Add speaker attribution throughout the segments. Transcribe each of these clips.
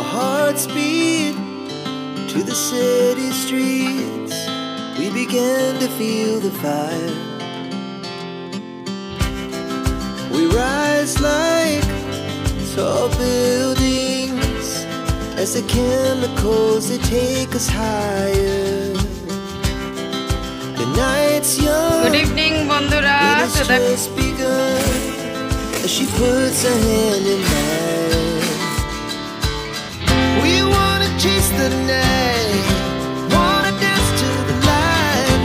Speaker 1: Our hearts beat to the city streets. We began to feel the fire. We rise like tall buildings as the chemicals they take us higher. The night's young.
Speaker 2: Good evening, বন্ধুরা।
Speaker 1: It has just begun as she puts her hand in mine. We wanna chase the night, wanna dance to the light,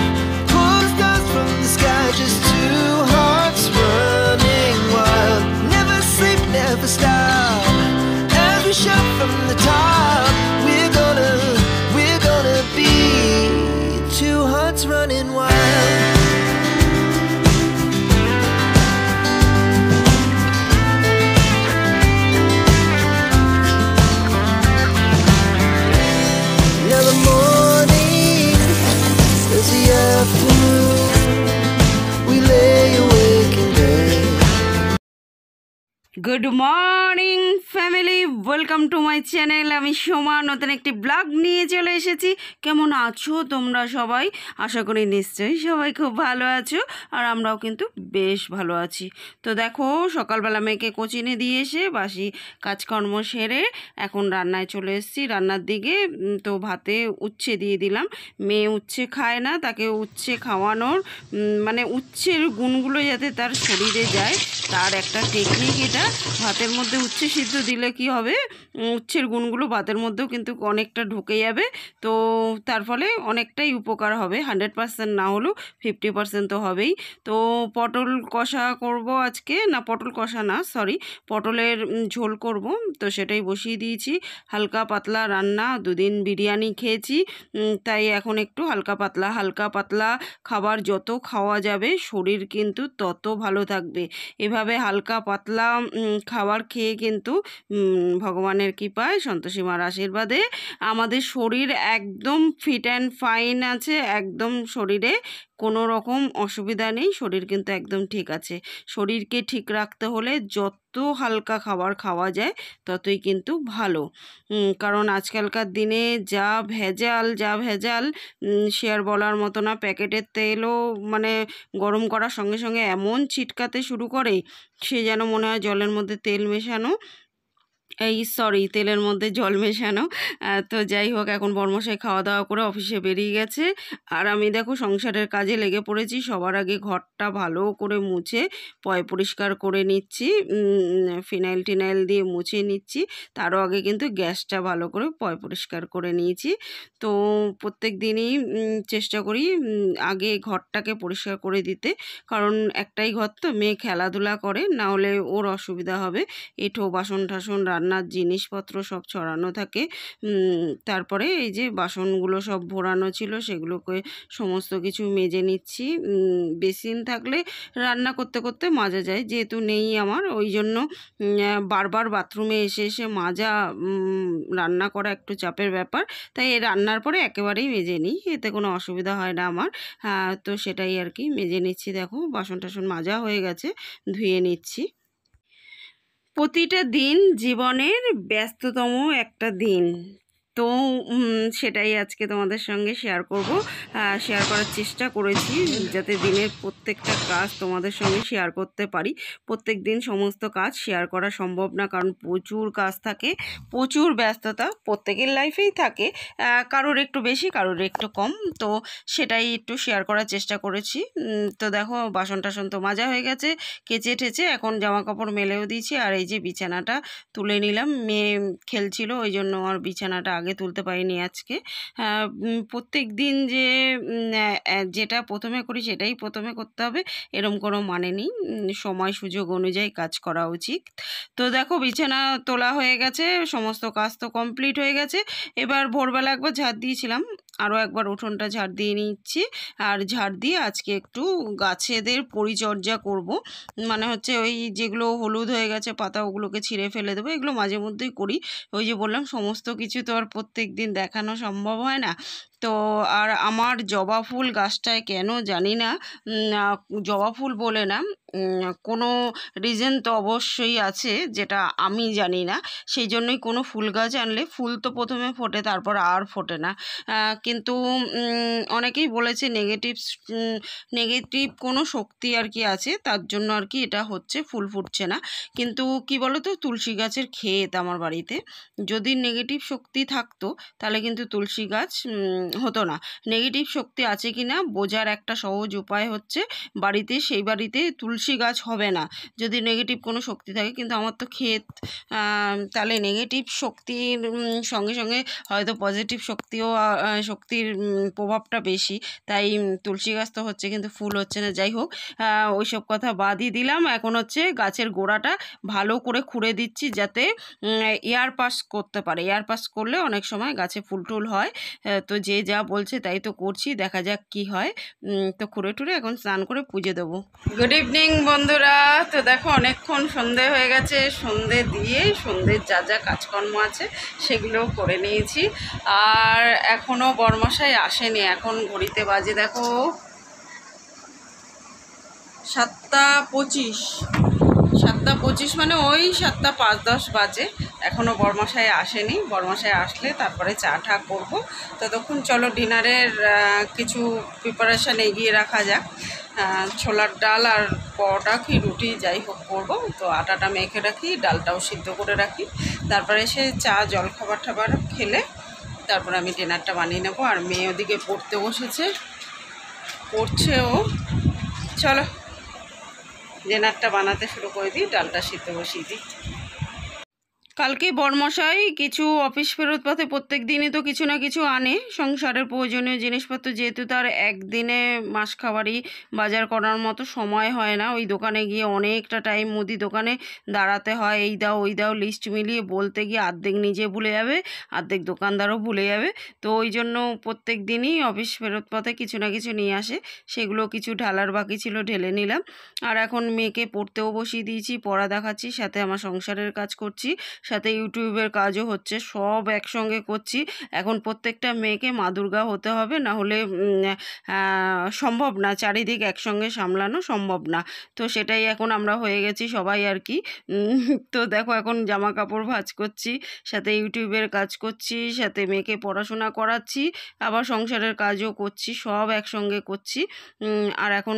Speaker 1: pull the stars from the sky, just two hearts running wild. Never sleep, never stop, as we shout from the top. We're gonna be two hearts running wild. Now the morning is the afternoon. We lay awake in bed.
Speaker 2: Good morning family, welcome to my channel. আমি সোমা নতুন একটি blog নিয়ে চলে এসেছি। কেমন আছো তোমরা সবাই? আশা করি নিশ্চয়ই সবাই খুব ভালো আছো, আর আমরাও কিন্তু বেশ ভালো আছি। তো দেখো, সকালবেলা মেয়েকে কোচিনে দিয়ে এসে বাসি কাজকর্ম সেরে এখন রান্নায় চলে এসেছি, রান্নার দিকে। তো ভাতে উচ্ছে দিয়ে দিলাম। মেয়ে উচ্ছে খায় না, তাকে উচ্ছে খাওয়ানোর মানে উচ্ছের গুণগুলো যাতে তার শরীরে যায় তার একটা টেকনিক এটা। ভাতের মধ্যে উচ্ছে সিদ্ধ দিলে কি হবে, উচ্ছের গুণগুলো ভাতের মধ্যেও কিন্তু অনেকটা ঢুকে যাবে। তো তার ফলে অনেকটাই উপকার হবে, 100% না হলেও 50% তো হবেই। তো পটল কষা করব আজকে, না পটল কষা না, সরি, পটলের ঝোল করব। তো সেটাই বসিয়ে দিয়েছি। হালকা পাতলা রান্না, দুদিন বিরিয়ানি খেয়েছি, তাই এখন একটু হালকা পাতলা খাবার যত খাওয়া যাবে শরীর কিন্তু তত ভালো থাকবে। এভাবে হালকা পাতলা খাবার খেয়ে কিন্তু ভগবানের কৃপায়, সন্তোষী মার আশীর্বাদে আমাদের শরীর একদম ফিট অ্যান্ড ফাইন আছে। একদম শরীরে কোনো রকম অসুবিধা নেই, শরীর কিন্তু একদম ঠিক আছে। শরীরকে ঠিক রাখতে হলে যত হালকা খাবার খাওয়া যায় ততই কিন্তু ভালো। কারণ আজকালকার দিনে যা ভেজাল সে আর বলার মতো না। প্যাকেটের তেলও মানে গরম করার সঙ্গে সঙ্গে এমন ছিটকাতে শুরু করে, সে যেন মনে হয় জলের মধ্যে তেল মেশানো, তেলের মধ্যে জল মেশানো। তো যাই হোক, এখন বর্মশাই খাওয়া দাওয়া করে অফিসে বেরিয়ে গেছে, আর আমি দেখো সংসারের কাজে লেগে পড়েছি। সবার আগে ঘরটা ভালো করে মুছে পরিষ্কার করে নিচ্ছি, ফিনাইল টিনাইল দিয়ে মুছে নিচ্ছি। তারও আগে কিন্তু গ্যাসটা ভালো করে পরিষ্কার করে নিয়েছি। তো প্রত্যেক দিনই চেষ্টা করি আগে ঘরটাকে পরিষ্কার করে দিতে, কারণ একটাই ঘর তো, মেয়ে খেলাধুলা করে, না হলে ওর অসুবিধা হবে। এঁঠো বাসন টাসন রান্নার জিনিসপত্র সব ছড়ানো থাকে। তারপরে এই যে বাসনগুলো সব ভরানো ছিল সেগুলোকে সমস্ত কিছু মেজে নিচ্ছি। বেসিন থাকলে রান্না করতে করতে মাজা যায়, যেহেতু নেই আমার, ওই জন্য বারবার বাথরুমে এসে মাজা, রান্না করা একটু চাপের ব্যাপার। তাই এই রান্নার পরে একেবারেই মেজে নিই, এতে কোনো অসুবিধা হয় না আমার। তো সেটাই আর কি, মেজে নিচ্ছি। দেখো বাসন টাসন মাজা হয়ে গেছে, ধুয়ে নিচ্ছি। প্রতিটা দিন জীবনের ব্যস্ততম একটা দিন, তো সেটাই আজকে তোমাদের সঙ্গে শেয়ার করার চেষ্টা করেছি, যাতে দিনের প্রত্যেকটা কাজ তোমাদের সঙ্গে শেয়ার করতে পারি। প্রত্যেক দিন সমস্ত কাজ শেয়ার করা সম্ভব না, কারণ প্রচুর কাজ থাকে, প্রচুর ব্যস্ততা প্রত্যেকের লাইফেই থাকে, কারোর একটু বেশি কারোর একটু কম। তো সেটাই একটু শেয়ার করার চেষ্টা করেছি। তো দেখো বাসন টাসন তো মাজা হয়ে গেছে, কেচে ঠেচে এখন জামা কাপড় মেলেও দিয়েছি। আর এই যে বিছানাটা তুলে নিলাম, মেয়ে খেলছিল ওই জন্য আর বিছানাটা আগে তুলতে পারিনি আজকে। প্রত্যেক দিন যেটা প্রথমে করি সেটাই প্রথমে করতে হবে এরম কোনো মানে নেই, সময় সুযোগ অনুযায়ী কাজ করা উচিত। তো দেখো বিছানা তোলা হয়ে গেছে, সমস্ত কাজ তো কমপ্লিট হয়ে গেছে। এবার ভোরবেলা একবার ঝাড় দিয়েছিলাম, আরও একবার উঠোনটা ঝাড় দিয়ে নিচ্ছি। আর ঝাড় দিয়ে আজকে একটু গাছেদের পরিচর্যা করব, মানে হচ্ছে ওই যেগুলো হলুদ হয়ে গেছে পাতা ওগুলোকে ছিঁড়ে ফেলে দেবো, এগুলো মাঝে মধ্যেই করি। ওই যে বললাম সমস্ত কিছু তো আর প্রত্যেক দিন দেখানো সম্ভব হয় না, তো তো আর আমার জবা ফুল গাছটায় কেন জানি না, জবা ফুল বলে না, কোনো রিজন তো অবশ্যই আছে যেটা আমি জানি না। সেই জন্যই কোনো ফুল গাছ আনলে ফুল তো প্রথমে ফোটে, তারপর আর ফোটে না। কিন্তু অনেকেই বলেছে নেগেটিভ কোনো শক্তি আর কি আছে, তার জন্য আর কি এটা হচ্ছে, ফুল ফুটছে না। কিন্তু কি বলো তো, তুলসী গাছের ক্ষেত আমার বাড়িতে, যদি নেগেটিভ শক্তি থাকতো তাহলে কিন্তু তুলসী গাছ হতো না। নেগেটিভ শক্তি আছে কি না বোঝার একটা সহজ উপায় হচ্ছে, সেই বাড়িতে তুলসী গাছ হবে না যদি নেগেটিভ কোনো শক্তি থাকে। কিন্তু আমার তো ক্ষেত, তাহলে নেগেটিভ শক্তির সঙ্গে সঙ্গে হয়তো পজিটিভ শক্তির প্রভাবটা বেশি, তাই তুলসী গাছ তো হচ্ছে কিন্তু ফুল হচ্ছে না। যাই হোক, ওইসব কথা বাদই দিলাম। এখন হচ্ছে গাছের গোড়াটা ভালো করে খুঁড়ে দিচ্ছি, যাতে এয়ার পাস করতে পারে। এয়ার পাস করলে অনেক সময় গাছে ফুল টুল হয়। তো যে যা বলছে তাই তো করছি, দেখা যাক কি হয়। তো খুঁড়ে টুড়ে এখন স্নান করে পুজো দেবো। গুড ইভিনিং বন্ধুরা। তো দেখো অনেকক্ষণ সন্ধে হয়ে গেছে, সন্ধ্যের যা যা কাজকর্ম আছে সেগুলো করে নিয়েছি। আর এখনও বরমশাই আসেনি। এখন ঘড়িতে বাজে দেখো 7:25। 7:25 মানে ওই 7:05-10 বাজে। এখনও বরমশাই আসেনি। বরমশাই আসলে তারপরে চা টা করবো। ততক্ষণ চলো ডিনারের কিছু প্রিপারেশান এগিয়ে রাখা যাক। ছোলার ডাল আর পরোটা কি রুটি যাই হোক করবো। তো আটাটা মেখে রাখি, ডালটাও সিদ্ধ করে রাখি, তারপরে সে চা জলখাবার টাবার খেলে তারপর আমি ডিনারটা বানিয়ে নেবো। আর মেয়ে ওদিকে পড়তে বসেছে, পড়ছে ও। চলো ডিনারটা বানাতে শুরু করে দিই, ডালটা সিদ্ধ বসিয়ে দিই। কালকে বরমশাই কিছু অফিস ফেরত পথে প্রত্যেক দিনই তো কিছু না কিছু আনে সংসারের প্রয়োজনীয় জিনিসপত্র, যেহেতু তার একদিনে মাস খাবারই বাজার করার মতো সময় হয় না। ওই দোকানে গিয়ে অনেকটা টাইম মুদি দোকানে দাঁড়াতে হয়, এই দাও ওই দাও লিস্ট মিলিয়ে বলতে গিয়ে অর্ধেক নিজে ভুলে যাবে, অর্ধেক দোকানদারও ভুলে যাবে। তো ওই জন্য প্রত্যেক দিনই অফিস ফেরত পথে কিছু না কিছু নিয়ে আসে, সেগুলো কিছু ঢালার বাকি ছিল, ঢেলে নিলাম। আর এখন মেয়েকে পড়তেও বসিয়ে দিয়েছি, পড়া দেখাচ্ছি, সাথে আমার সংসারের কাজ করছি, সাথে ইউটিউবের কাজও হচ্ছে, সব একসঙ্গে করছি। এখন প্রত্যেকটা মেয়েকে মা দুর্গা হতে হবে, না হলে সম্ভব না, চারিদিক একসঙ্গে সামলানো সম্ভব না। তো সেটাই এখন আমরা হয়ে গেছি সবাই আর কি। তো দেখো এখন জামা কাপড় ভাঁজ করছি, সাথে ইউটিউবের কাজ করছি, সাথে মেয়েকে পড়াশোনা করাচ্ছি, আবার সংসারের কাজও করছি, সব একসঙ্গে করছি। আর এখন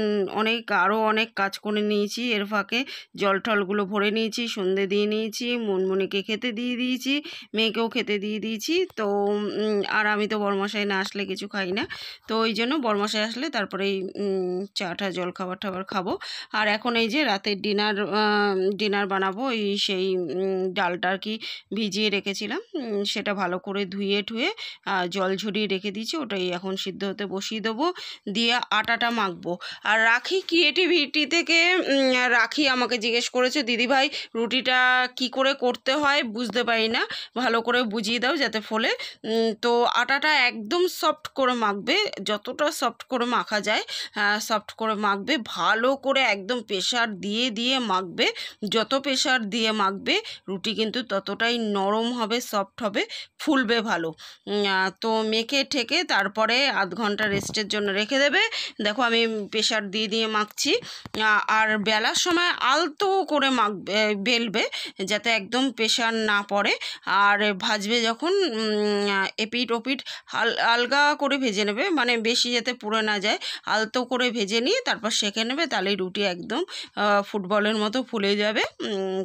Speaker 2: আরও অনেক কাজ করে নিয়েছি। এর ফাঁকে জল টলগুলো ভরে নিয়েছি, সন্ধে দিয়ে নিয়েছি, মুনমুনিকে খেতে দিয়ে দিয়েছি, মেয়েকেও খেতে দিয়ে দিয়েছি। তো আর আমি তো বরমশাই না আসলে কিছু খাই না, তো ওই জন্য বরমশাই আসলে তারপরেই চাটা জল খাবার খাবো। আর এখন এই যে রাতের ডিনার বানাবো, সেই ডালটা আর কি ভিজিয়ে রেখেছিলাম, সেটা ভালো করে ধুয়ে ঠুয়ে জল ঝরিয়ে রেখে দিয়েছি, ওটাই এখন সিদ্ধ হতে বসিয়ে দেবো, দিয়ে আটাটা মাখবো। আর রাখি ক্রিয়েটিভিটি থেকে রাখি আমাকে জিজ্ঞেস করেছে, দিদিভাই রুটিটা কি করে করতে হয় বুঝতে পারি না, ভালো করে বুঝিয়ে দাও যাতে ফোলে। তো আটাটা একদম সফট করে মাখবে, যতটা সফট করে মাখা যায় সফট করে মাখবে, ভালো করে একদম প্রেশার দিয়ে দিয়ে মাখবে। যত প্রেশার দিয়ে মাখবে রুটি কিন্তু ততটাই নরম হবে, সফট হবে, ফুলবে ভালো। তো মেখে ঠেকে তারপরে আধ ঘন্টা রেস্টের জন্য রেখে দেবে। দেখো আমি প্রেশার দিয়ে দিয়ে মাখছি। আর বেলার সময় আলতো করে বেলবে যাতে একদম প্রেশার না পড়ে। আর ভাজবে যখন এপিট ওপিট আলগা করে ভেজে নেবে, মানে বেশি যাতে পুড়ে না যায়, আলতো করে ভেজে নিয়ে তারপর সেঁকে নেবে, তাহলেই রুটি একদম ফুটবলের মতো ফুলে যাবে।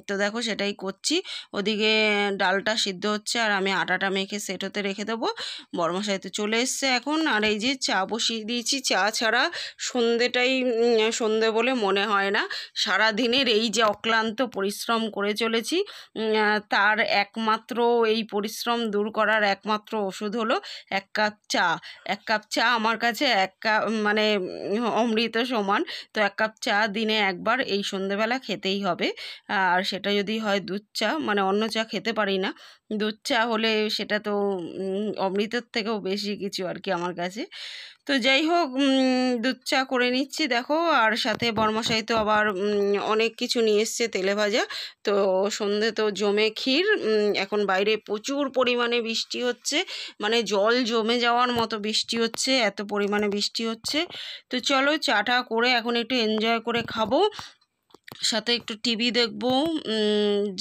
Speaker 2: তো দেখো সেটাই করছি, ওদিকে ডালটা সিদ্ধ হচ্ছে আর আমি আটাটা মেখে সেট হতে রেখে দেবো। বরমশাই তো চলে এসছে এখন। আর এই যে চা বসিয়ে দিয়েছি, চা ছাড়া সন্ধে বলে মনে হয় না। সারা দিনের এই যে অক্লান্ত পরিশ্রম করে চলেছি, তার একমাত্র এই পরিশ্রম দূর করার একমাত্র ওষুধ হলো এক কাপ চা। এক কাপ চা আমার কাছে মানে অমৃত সমান। তো এক কাপ চা দিনে একবার এই সন্ধেবেলা খেতেই হবে। আর সেটা যদি হয় দুধ চা, মানে অন্য চা খেতে পারি না, দুধ চা হলে সেটা তো অমৃতের থেকেও বেশি কিছু আর কি আমার কাছে। তো যাই হোক, দুধ চা করে নিচ্ছি দেখো। আর সাথে বরমশাই তো আবার অনেক কিছু নিয়ে এসছে তেলে ভাজা। তো সন্ধে তো জমে ক্ষীর। এখন বাইরে প্রচুর পরিমাণে বৃষ্টি হচ্ছে, মানে জল জমে যাওয়ার মতো বৃষ্টি হচ্ছে, এত পরিমাণে বৃষ্টি হচ্ছে। তো চলো চাটা করে এখন একটু এনজয় করে খাবো, সাথে একটু টিভি দেখবো।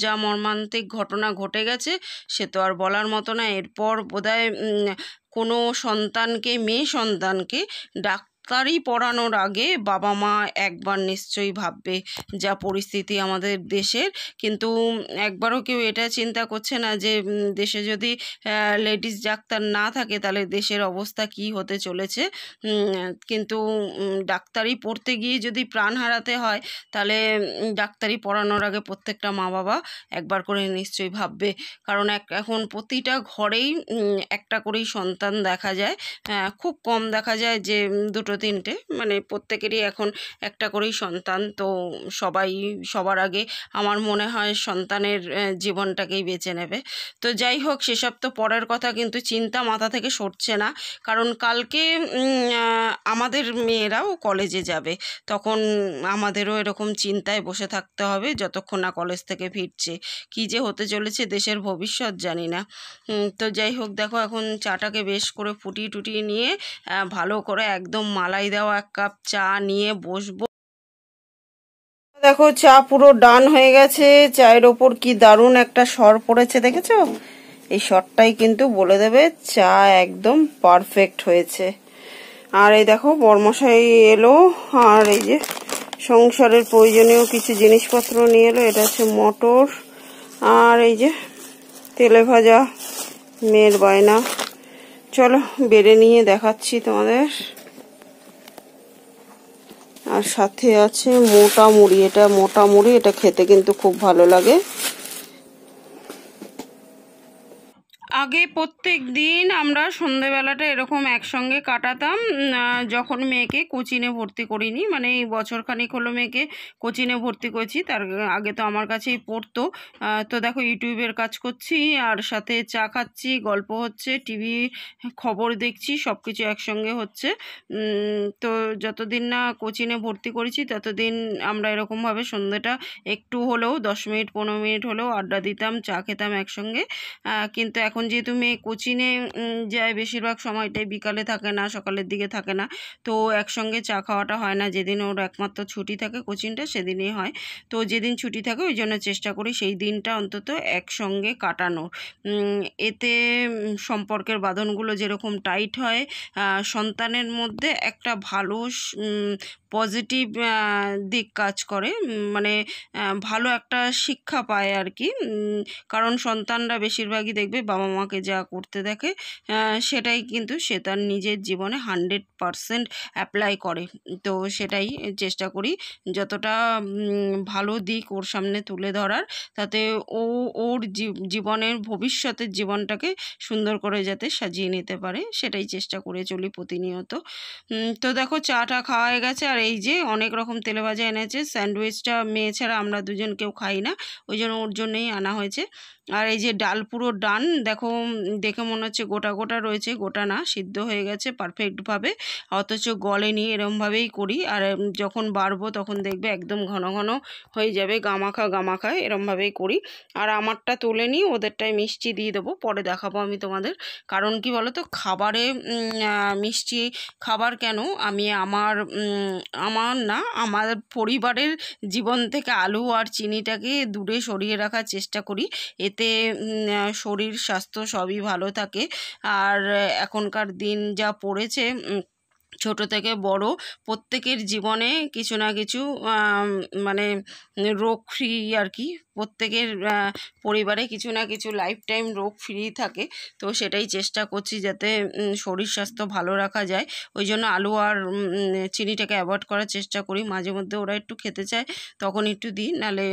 Speaker 2: যা মর্মান্তিক ঘটনা ঘটে গেছে সে তো আর বলার মতো না। এরপর বোধহয় কোনো সন্তানকে, মেয়ে সন্তানকে ডাক্তারি পড়ানোর আগে বাবা মা একবার নিশ্চয়ই ভাববে, যা পরিস্থিতি আমাদের দেশের। কিন্তু একবারও কেউ এটা চিন্তা করছে না যে দেশে যদি লেডিস ডাক্তার না থাকে তাহলে দেশের অবস্থা কি হতে চলেছে। কিন্তু ডাক্তারি পড়তে গিয়ে যদি প্রাণ হারাতে হয় তাহলে ডাক্তারি পড়ানোর আগে প্রত্যেকটা মা বাবা একবার করে নিশ্চয়ই ভাববে। কারণ এখন প্রতিটা ঘরেই একটা করেই সন্তান দেখা যায়, খুব কম দেখা যায় যে দুটো তিনটে, মানে প্রত্যেকেরই এখন একটা করেই সন্তান। তো সবাই সবার আগে আমার মনে হয় সন্তানের জীবনটাকেই বেছে নেবে। তো যাই হোক, সেসব তো পরের কথা, কিন্তু চিন্তা মাথা থেকে সরছে না। কারণ কালকে আমাদের মেয়েরাও কলেজে যাবে, তখন আমাদেরও এরকম চিন্তায় বসে থাকতে হবে যতক্ষণ না কলেজ থেকে ফিরছে। কী যে হতে চলেছে দেশের ভবিষ্যৎ জানি না। তো যাই হোক, দেখো এখন চাটাকে বেশ করে ফুটিয়ে টুটিয়ে নিয়ে ভালো করে একদম মালাই দেওয়া এক কাপ চা নিয়ে বসবো। দেখো চা পুরো ডান হয়ে গেছে। চায়ের ওপর কি দারুণ একটা সর পড়েছে, দেখেছো? এই সরটাই কিন্তু বলে দেবে চা একদম পারফেক্ট হয়েছে। আর এই দেখো বরমশাই এলো, আর এই যে সংসারের প্রয়োজনীয় কিছু জিনিসপত্র নিয়ে এলো। এটা হচ্ছে মটর, আর এই যে তেলে ভাজা, মেয়ের বায়না। চলো বেড়ে নিয়ে দেখাচ্ছি তোমাদের। আর সাথে আছে মোটা মুড়ি। এটা মোটা মুড়ি, এটা খেতে কিন্তু খুব ভালো লাগে। আগে প্রত্যেক দিন আমরা সন্ধেবেলাটা এরকম একসঙ্গে কাটাতাম, যখন মেয়েকে কোচিনে ভর্তি করিনি, মানে এই বছরখানিক হলো মেয়েকে কোচিনে ভর্তি করেছি। তার আগে তো আমার কাছেই পড়তো। তো দেখো ইউটিউবের কাজ করছি, আর সাথে চা খাচ্ছি, গল্প হচ্ছে, টিভি খবর দেখছি, সব কিছু একসঙ্গে হচ্ছে। তো যতদিন না কোচিনে ভর্তি করেছি ততদিন আমরা এরকমভাবে সন্ধ্যেটা একটু হলেও 10 মিনিট 15 মিনিট হলেও আড্ডা দিতাম, চা খেতাম একসঙ্গে। কিন্তু এখন যেহেতু মেয়ে কোচিনে যায়, বেশিরভাগ সময়টাই বিকালে থাকে না, সকালের দিকে থাকে না, তো একসঙ্গে চা খাওয়াটা হয় না। যেদিন ওর একমাত্র ছুটি থাকে কোচিনটা সেদিনই হয়। তো যেদিন ছুটি থাকে ওই জন্য চেষ্টা করি সেই দিনটা অন্তত একসঙ্গে কাটানোর। এতে সম্পর্কের বাঁধনগুলো যেরকম টাইট হয়, সন্তানের মধ্যে একটা ভালো পজিটিভ দিক কাজ করে, মানে ভালো একটা শিক্ষা পায় আর কি। কারণ সন্তানরা বেশিরভাগই দেখবে বাবা মাকে যা করতে দেখে সেটাই কিন্তু সে তার নিজের জীবনে 100% অ্যাপ্লাই করে। তো সেটাই চেষ্টা করি যতটা ভালো দিক ওর সামনে তুলে ধরার, তাতে ওর জীবনের ভবিষ্যতের জীবনটাকে সুন্দর করে যাতে সাজিয়ে নিতে পারে, সেটাই চেষ্টা করে চলি প্রতিনিয়ত। তো দেখো চাটা খাওয়া হয়ে গেছে, আর এই যে অনেক রকম তেলে ভাজা এনেছে। স্যান্ডউইচটা মেয়ে ছাড়া আমরা দুজন কেউ খাই না, ওই জন্য ওর জন্যই আনা হয়েছে। আর এই যে ডাল পুরো ডান, দেখো দেখে মনে হচ্ছে গোটা গোটা রয়েছে, গোটা না, সিদ্ধ হয়ে গেছে পারফেক্টভাবে, অথচ গলেনি। এরমভাবেই করি, আর যখন বাড়বো তখন দেখবে একদম ঘন ঘন হয়ে যাবে, গামাখা গামাখা, এরমভাবেই করি। আর আমারটা তুলে নিই, ওদেরটায় মিষ্টি দিয়ে দেবো, পরে দেখাবো আমি তোমাদের। কারণ কি বলো তো, খাবারে মিষ্টি খাবার কেন, আমি আমার না, আমার পরিবারের জীবন থেকে আলু আর চিনিটাকে দূরে সরিয়ে রাখার চেষ্টা করি। এতে শরীর স্বাস্থ্য সবই ভালো থাকে। আর এখনকার দিন যা পড়েছে, ছোট থেকে বড় প্রত্যেকের জীবনে কিছু না কিছু মানে রোগ ফ্রি আর কি, প্রত্যেকের পরিবারে কিছু না কিছু লাইফ টাইম রোগ ফ্রি থাকে। তো সেটাই চেষ্টা করছি যাতে শরীর স্বাস্থ্য ভালো রাখা যায়। ওই জন্য আলু আর চিনিটাকে অ্যাভয়েড করার চেষ্টা করি। মাঝে মধ্যে ওরা একটু খেতে চায় তখন একটু দিই, নাহলে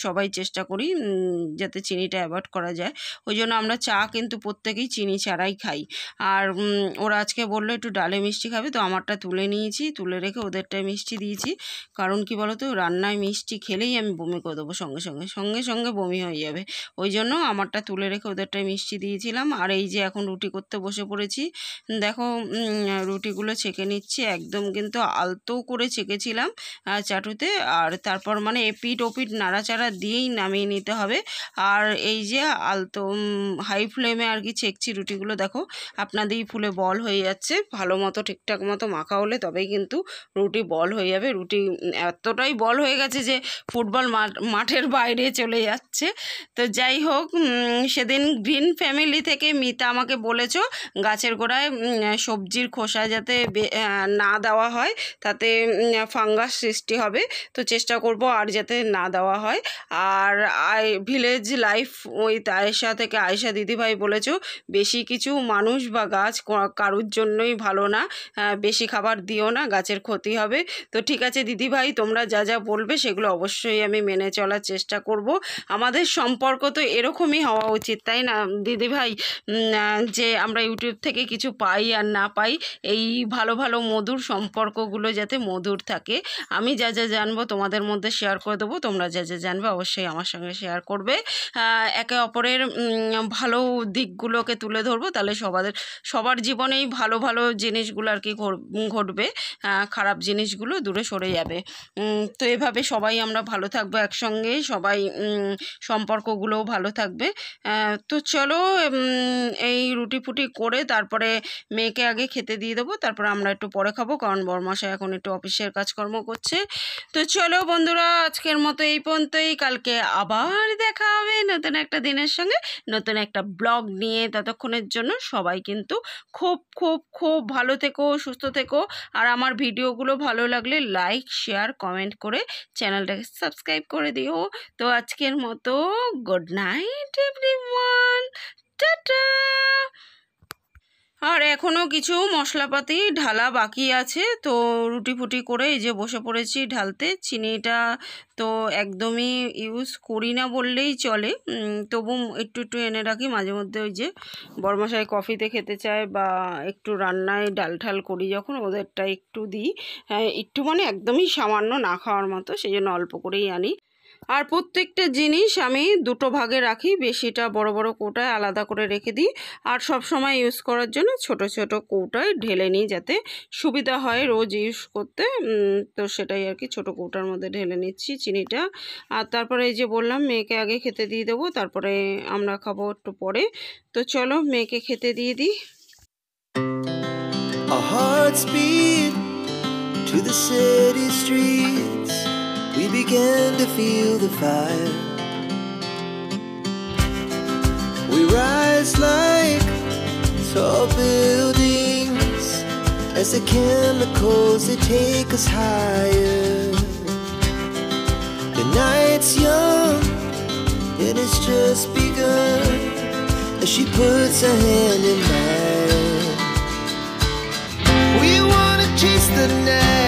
Speaker 2: সবাই চেষ্টা করি যাতে চিনিটা অ্যাভয়েড করা যায়। ওই জন্য আমরা চা কিন্তু প্রত্যেকেই চিনি ছাড়াই খাই। আর ওরা আজকে বললো একটু ডালে মিষ্টি খাবে, তো আমারটা তুলে নিয়েছি, তুলে রেখে ওদেরটায় মিষ্টি দিয়েছি। কারণ কি বলো তো, রান্নায় মিষ্টি খেলেই আমি বমি করে দেবো সঙ্গে সঙ্গে। সঙ্গে সঙ্গে বমি হয়ে যাবে। ওই জন্য আমারটা তুলে রেখে ওদেরটাই মিষ্টি দিয়েছিলাম। আর এই যে এখন রুটি করতে বসে পড়েছি। দেখো রুটিগুলো ছেঁকে নিচ্ছি, একদম কিন্তু আলতো করে ছেঁকেছিলাম চাটুতে। আর তারপর মানে এপিট ওপিট নাড়াচাড়া দিয়েই নামিয়ে নিতে হবে। আর এই যে আলতো হাই ফ্লেমে আর কি ছেঁকছি রুটিগুলো, দেখো আপনাদেরই ফুলে বল হয়ে যাচ্ছে। ভালো মতো ঠিকঠাক মতো মাখা হলে তবেই কিন্তু রুটি বল হয়ে যাবে। রুটি এতটাই বল হয়ে গেছে যে ফুটবল মাঠের বাইরে চলে যাচ্ছে। তো যাই হোক, সেদিন গ্রিন ফ্যামিলি থেকে মিতা আমাকে বলেছ গাছের গোড়ায় সবজির খোসা যাতে না দেওয়া হয়, তাতে ফাঙ্গাস সৃষ্টি হবে। তো চেষ্টা করব আর যাতে না দেওয়া হয়। আর ভিলেজ লাইফ উইথ আয়েশা থেকে আয়েশা দিদিভাই বলেছ বেশি কিছু মানুষ বা গাছ কারুর জন্যই ভালো না, বেশি খাবার দিও না, গাছের ক্ষতি হবে। তো ঠিক আছে দিদিভাই, তোমরা যা যা বলবে সেগুলো অবশ্যই আমি মেনে চলার চেষ্টা করব। আমাদের সম্পর্ক তো এরকমই হওয়া উচিত, তাই না দিদিভাই? যে আমরা ইউটিউব থেকে কিছু পাই আর না পাই, এই ভালো ভালো মধুর সম্পর্কগুলো যাতে মধুর থাকে। আমি যা যা জানবো তোমাদের মধ্যে শেয়ার করে দেবো, তোমরা যা যা জানবে অবশ্যই আমার সঙ্গে শেয়ার করবে। একে অপরের ভালো দিকগুলোকে তুলে ধরবো, তাহলে সবার জীবনেই ভালো ভালো জিনিসগুলো আর কি ঘটবে, খারাপ জিনিসগুলো দূরে সরে যাবে। তো এভাবে সবাই আমরা ভালো থাকবো একসঙ্গে, সবাই সম্পর্কগুলোও ভালো থাকবে। তো চলো এই রুটি ফুটি করে তারপরে মেয়েকে আগে খেতে দিয়ে দেবো, তারপরে আমরা একটু পরে খাবো, কারণ বরমশাই এখন একটু অফিসের কাজকর্ম করছে। তো চলো বন্ধুরা, আজকের মতো এই পর্যন্তই। কালকে আবার দেখা হবে নতুন একটা দিনের সঙ্গে, নতুন একটা ব্লগ নিয়ে। ততক্ষণের জন্য সবাই কিন্তু খুব খুব খুব ভালো থেকো, সুস্থ থেকো। আর আমার ভিডিওগুলো ভালো লাগলে লাইক, শেয়ার, কমেন্ট করে চ্যানেলটাকে সাবস্ক্রাইব করে দিও। তো আজকের মতো গুড নাইট এভরিওয়ান, টাটা। আর এখনও কিছু মশলাপাতি ঢালা বাকি আছে, তো রুটি ফুটি করে এই যে বসে পড়েছি ঢালতে। চিনিটা তো একদমই ইউজ করি না বললেই চলে, তবু একটু একটু এনে রাখি মাঝে মধ্যে। ওই যে বরমশাই কফিতে খেতে চায় বা একটু রান্নায় ডাল ঠাল করি যখন, ওদেরটা একটু দিই, একটু মানে একদমই সামান্য, না খাওয়ার মতো, সেই জন্য অল্প করেই আনি। আর প্রত্যেকটা জিনিস আমি দুটো ভাগে রাখি, বেশিটা বড় বড় কৌটায় আলাদা করে রেখে দিই, আর সব সময় ইউজ করার জন্য ছোট ছোট কৌটায় ঢেলে নিই যাতে সুবিধা হয় রোজ ইউজ করতে। তো সেটাই আর কি, ছোট কৌটার মধ্যে ঢেলে নিচ্ছি চিনিটা। আর তারপরে এই যে বললাম মেয়েকে আগে খেতে দিয়ে দেবো, তারপরে আমরা খাবো একটু পরে। তো চলো মেয়েকে খেতে দিয়ে দিই।
Speaker 1: Our hearts beat to the city streets. We began to feel the fire. We rise like tall buildings as the chemicals they take us higher. The night's young and it's just begun as she puts her hand in mine. We wanna chase the night.